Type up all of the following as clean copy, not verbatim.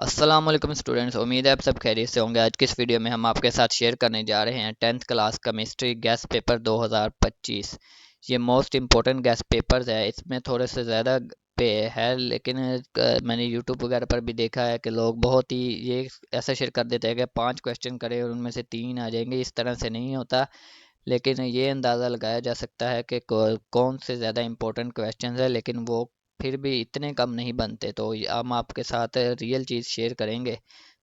अस्सलाम वालेकुम स्टूडेंट्स, उम्मीद है आप सब खैरियत से होंगे। आज की इस वीडियो में हम आपके साथ शेयर करने जा रहे हैं 10th class chemistry gas paper 2025। ये मोस्ट इम्पोर्टेंट गैस पेपर्स है। इसमें थोड़े से ज़्यादा पे है, लेकिन मैंने यूट्यूब वगैरह पर भी देखा है कि लोग बहुत ही ये ऐसा शेयर कर देते हैं कि 5 क्वेश्चन करें और उनमें से 3 आ जाएंगे। इस तरह से नहीं होता, लेकिन ये अंदाज़ा लगाया जा सकता है कि कौन से ज़्यादा इम्पोर्टेंट क्वेश्चंस है, लेकिन वो फिर भी इतने कम नहीं बनते। तो हम आपके साथ रियल चीज़ शेयर करेंगे।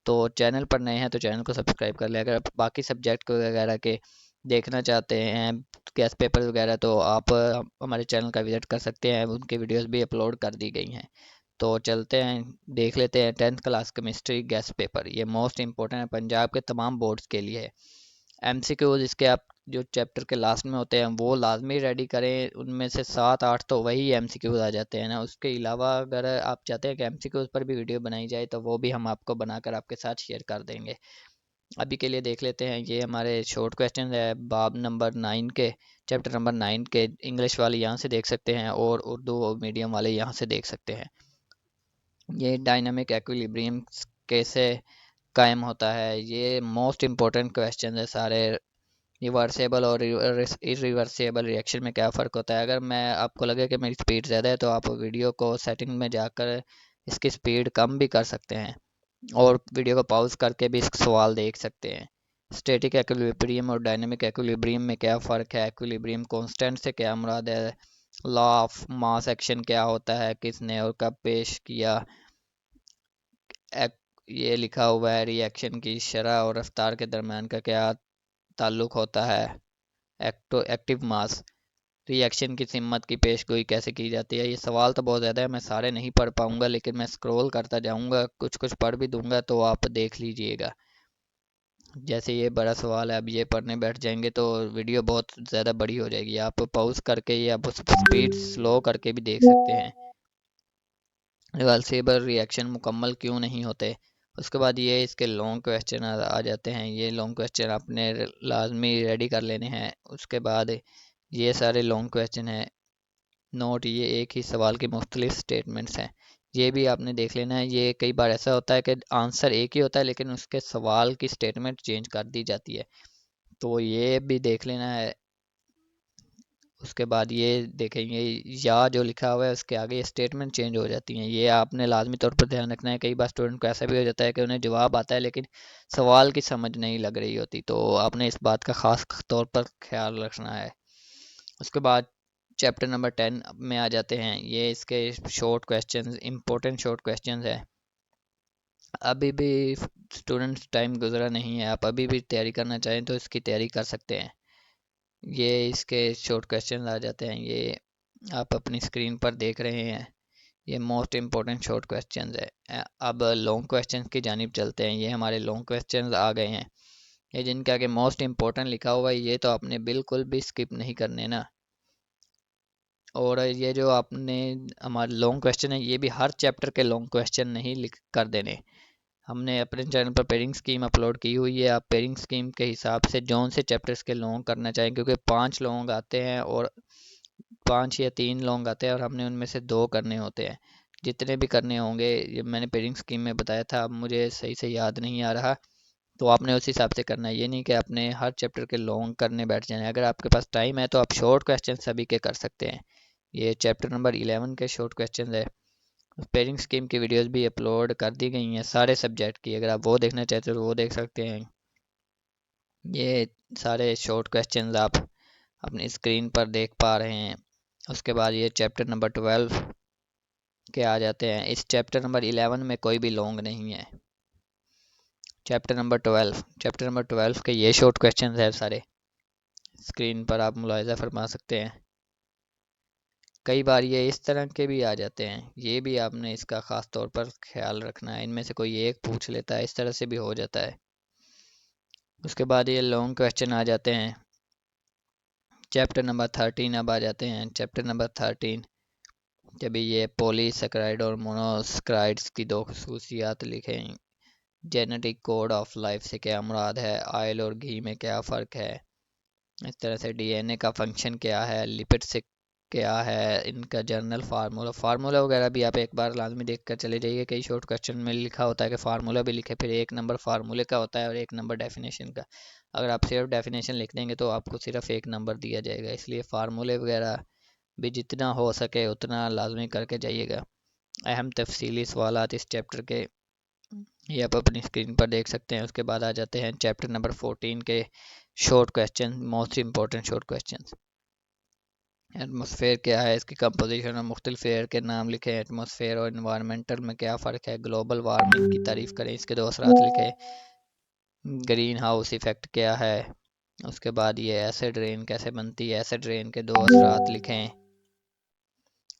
तो चैनल पर नए हैं तो चैनल को सब्सक्राइब कर लें। अगर आप बाकी सब्जेक्ट वगैरह के देखना चाहते हैं गैस पेपर वगैरह, तो आप हमारे चैनल का विज़िट कर सकते हैं। उनकी वीडियोस भी अपलोड कर दी गई हैं। तो चलते हैं, देख लेते हैं 10th class chemistry gas paper. ये मोस्ट इम्पोर्टेंट है, पंजाब के तमाम बोर्ड्स के लिए है। एमसीक्यूज इसके आप जो चैप्टर के लास्ट में होते हैं वो लाजमी रेडी करें। उनमें से 7-8 तो वही एमसीक्यूज आ जाते हैं ना। उसके अलावा अगर आप चाहते हैं कि एमसीक्यूज पर भी वीडियो बनाई जाए तो वो भी हम आपको बनाकर आपके साथ शेयर कर देंगे। अभी के लिए देख लेते हैं, ये हमारे शॉर्ट क्वेश्चन है बाब नंबर 9 के, चैप्टर नंबर 9 के। इंग्लिश वाले यहाँ से देख सकते हैं और उर्दू मीडियम वाले यहाँ से देख सकते हैं। ये डायनामिक एक्विलिब्रियम कैसे कायम होता है, ये मोस्ट इम्पोर्टेंट क्वेश्चन है सारे। रिवर्सेबल और इरिवर्सेबल रिएक्शन में क्या फ़र्क होता है। अगर मैं आपको लगे कि मेरी स्पीड ज़्यादा है तो आप वीडियो को सेटिंग में जाकर इसकी स्पीड कम भी कर सकते हैं और वीडियो को पॉज करके भी इसका सवाल देख सकते हैं। स्टैटिक एक्विलिब्रियम और डायनामिक एक्विलिब्रियम में क्या फ़र्क है, एक्विलिब्रियम कांस्टेंट से क्या मुराद है, लॉ ऑफ मास एक्शन क्या होता है, किसने और कब पेश किया, ये लिखा हुआ है रिएक्शन की शरह और रफ्तार के दरमियान का क्या ताल्लुक होता है, एक्टिव मास, रिएक्शन की सिम्मत की पेशगोई कैसे की जाती है। ये सवाल तो बहुत ज़्यादा है, मैं सारे नहीं पढ़ पाऊंगा, लेकिन मैं स्क्रॉल करता जाऊंगा, कुछ कुछ पढ़ भी दूंगा तो आप देख लीजिएगा। जैसे ये बड़ा सवाल है, अब ये पढ़ने बैठ जाएंगे तो वीडियो बहुत ज़्यादा बड़ी हो जाएगी। आप पॉज करके या स्पीड स्लो करके भी देख सकते हैं। रिवर्सिबल रिएक्शन मुकम्मल क्यों नहीं होते। उसके बाद ये इसके लॉन्ग क्वेश्चन आ जाते हैं। ये लॉन्ग क्वेश्चन आपने लाजमी रेडी कर लेने हैं। उसके बाद ये सारे लॉन्ग क्वेश्चन हैं। नोट, ये एक ही सवाल की मुख्तलिफ स्टेटमेंट्स हैं, ये भी आपने देख लेना है। ये कई बार ऐसा होता है कि आंसर एक ही होता है लेकिन उसके सवाल की स्टेटमेंट चेंज कर दी जाती है, तो ये भी देख लेना है। उसके बाद ये देखेंगे, या जो लिखा हुआ है उसके आगे स्टेटमेंट चेंज हो जाती हैं, ये आपने लाजमी तौर पर ध्यान रखना है। कई बार स्टूडेंट को ऐसा भी हो जाता है कि उन्हें जवाब आता है लेकिन सवाल की समझ नहीं लग रही होती, तो आपने इस बात का ख़ास तौर पर ख्याल रखना है। उसके बाद चैप्टर नंबर 10 में आ जाते हैं। ये इसके short questions, important short questions है। अभी भी स्टूडेंट्स टाइम गुजरा नहीं है, आप अभी भी तैयारी करना चाहें तो इसकी तैयारी कर सकते हैं। ये इसके शॉर्ट क्वेश्चंस आ जाते हैं, ये आप अपनी स्क्रीन पर देख रहे हैं। ये मोस्ट इम्पोर्टेंट शॉर्ट क्वेश्चंस है। अब लॉन्ग क्वेश्चंस की जानिब चलते हैं। ये हमारे लॉन्ग क्वेश्चंस आ गए हैं। ये जिनके आगे मोस्ट इम्पोर्टेंट लिखा हुआ है ये तो आपने बिल्कुल भी स्किप नहीं करने ना। और ये जो आपने हमारे लॉन्ग क्वेश्चन है, ये भी हर चैप्टर के लॉन्ग क्वेश्चन नहीं लिख कर देने। हमने अपने चैनल पर पेयरिंग स्कीम अपलोड की हुई है। आप पेयरिंग स्कीम के हिसाब से जौन से चैप्टर्स के लॉन्ग करना चाहें, क्योंकि 5 लॉन्ग आते हैं और 5 या 3 लॉन्ग आते हैं और हमने उनमें से 2 करने होते हैं। जितने भी करने होंगे, ये मैंने पेयरिंग स्कीम में बताया था, अब मुझे सही से याद नहीं आ रहा, तो आपने उस हिसाब से करना है। ये नहीं कि आपने हर चैप्टर के लॉन्ग करने बैठ जाना है। अगर आपके पास टाइम है तो आप शॉर्ट क्वेश्चन सभी के कर सकते हैं। ये चैप्टर नंबर 11 के शॉर्ट क्वेश्चन है। पेयरिंग स्कीम की वीडियोस भी अपलोड कर दी गई हैं सारे सब्जेक्ट की, अगर आप वो देखना चाहते हो तो वो देख सकते हैं। ये सारे शॉर्ट क्वेश्चंस आप अपनी स्क्रीन पर देख पा रहे हैं। उसके बाद ये चैप्टर नंबर 12 के आ जाते हैं। इस चैप्टर नंबर 11 में कोई भी लॉन्ग नहीं है। चैप्टर नंबर 12 के ये शॉर्ट क्वेश्चंस हैं सारे, स्क्रीन पर आप मुलाहिजा फरमा सकते हैं। कई बार ये इस तरह के भी आ जाते हैं, ये भी आपने इसका ख़ास तौर पर ख्याल रखना है। इनमें से कोई एक पूछ लेता है, इस तरह से भी हो जाता है। उसके बाद ये लॉन्ग क्वेश्चन आ जाते हैं। चैप्टर नंबर 13 अब आ जाते हैं। चैप्टर नंबर 13 जब ये पॉलीसेकेराइड और मोनोसेकेराइड्स की दो खसूसियात लिखें। जेनेटिक कोड ऑफ लाइफ से क्या मुराद है, ऑयल और घी में क्या फ़र्क है, इस तरह से डीएनए का फंक्शन क्या है, लिपिड से क्या है इनका जनरल फार्मूला, फार्मूला वगैरह भी आप एक बार लाजमी देख कर चले जाइए। कई शॉर्ट क्वेश्चन में लिखा होता है कि फार्मूला भी लिखे, फिर एक नंबर फार्मूले का होता है और एक नंबर डेफिनेशन का। अगर आप सिर्फ डेफिनेशन लिख देंगे तो आपको सिर्फ एक नंबर दिया जाएगा, इसलिए फार्मूले वगैरह भी जितना हो सके उतना लाजमी करके जाइएगा। अहम तफसीली सवालात इस चैप्टर के ये आप अपनी स्क्रीन पर देख सकते हैं। उसके बाद आ जाते हैं चैप्टर नंबर 14 के short question, most important short question. Atmosphere क्या है, इसकी कंपोजिशन और मुख्तलिफ एयर के नाम लिखें। एटमॉस्फेयर और इन्वायरमेंटल में क्या फ़र्क है। ग्लोबल वार्मिंग की तारीफ करें, इसके दो असरात लिखें। ग्रीन हाउस इफ़ेक्ट क्या है। उसके बाद ये एसिड रेन कैसे बनती है, एसिड रेन के दो असरात लिखें।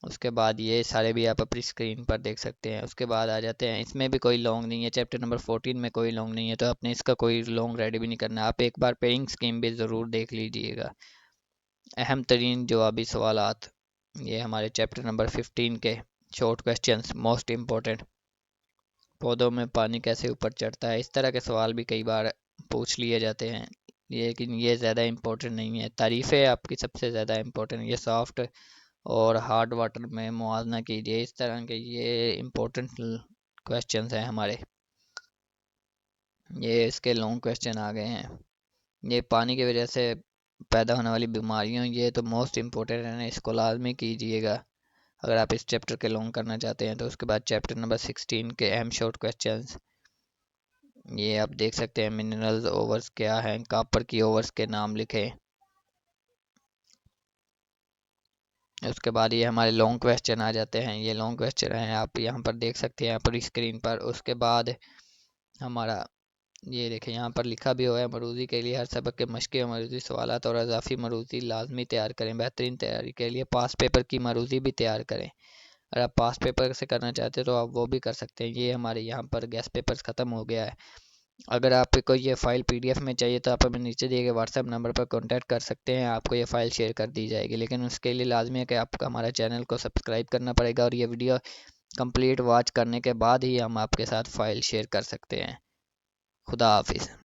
उसके बाद ये सारे भी आप अपनी स्क्रीन पर देख सकते हैं। उसके बाद आ जाते हैं, इसमें भी कोई लॉन्ग नहीं है, चैप्टर नंबर 14 में कोई लॉन्ग नहीं है, तो आपने इसका कोई लॉन्ग रेडी भी नहीं करना। आप एक बार पेइंग स्कीम भी ज़रूर देख लीजिएगा। अहम तरीन जवाबी सवालात, ये हमारे चैप्टर नंबर 15 के शॉर्ट क्वेश्चंस मोस्ट इम्पोर्टेंट। पौधों में पानी कैसे ऊपर चढ़ता है, इस तरह के सवाल भी कई बार पूछ लिए जाते हैं, लेकिन ये ज़्यादा इम्पोर्टेंट नहीं है। तारीफ़ें आपकी सबसे ज़्यादा इम्पोर्टेंट, ये सॉफ्ट और हार्ड वाटर में मुआवजा कीजिए, इस तरह के ये इम्पोर्टेंट क्वेश्चंस हैं हमारे। ये इसके लॉन्ग क्वेश्चन आ गए हैं। ये पानी की वजह से पैदा होने वाली बीमारियों, ये तो मोस्ट इम्पोर्टेंट है, इसको लाजमी कीजिएगा अगर आप इस चैप्टर के लॉन्ग करना चाहते हैं तो। उसके बाद चैप्टर नंबर 16 के अहम शॉर्ट क्वेश्चंस, ये आप देख सकते हैं। मिनरल्स ओवर्स क्या हैं, कॉपर की ओवर्स के नाम लिखें। उसके बाद ये हमारे लॉन्ग क्वेश्चन आ जाते हैं, ये लॉन्ग क्वेश्चन हैं, आप यहाँ पर देख सकते हैं अपनी स्क्रीन पर। उसके बाद हमारा ये देखें, यहाँ पर लिखा भी हुआ है, मरूज़ी के लिए हर सबक के मशक़ी मरूज़ी सवालात और अज़ाफ़ी मरूज़ी लाजमी तैयार करें। बेहतरीन तैयारी के लिए पास पेपर की मरूज़ी भी तैयार करें। अगर आप पास पेपर से करना चाहते हैं तो आप वो भी कर सकते हैं। ये हमारे यहाँ पर गेस्ट पेपर्स ख़त्म हो गया है। अगर आपको ये फ़ाइल पीडीएफ में चाहिए तो आप हमें नीचे दिए गए व्हाट्सएप नंबर पर कांटेक्ट कर सकते हैं, आपको ये फ़ाइल शेयर कर दी जाएगी। लेकिन उसके लिए लाजमी है कि आपको हमारा चैनल को सब्सक्राइब करना पड़ेगा और ये वीडियो कंप्लीट वॉच करने के बाद ही हम आपके साथ फ़ाइल शेयर कर सकते हैं। खुदा हाफिज़।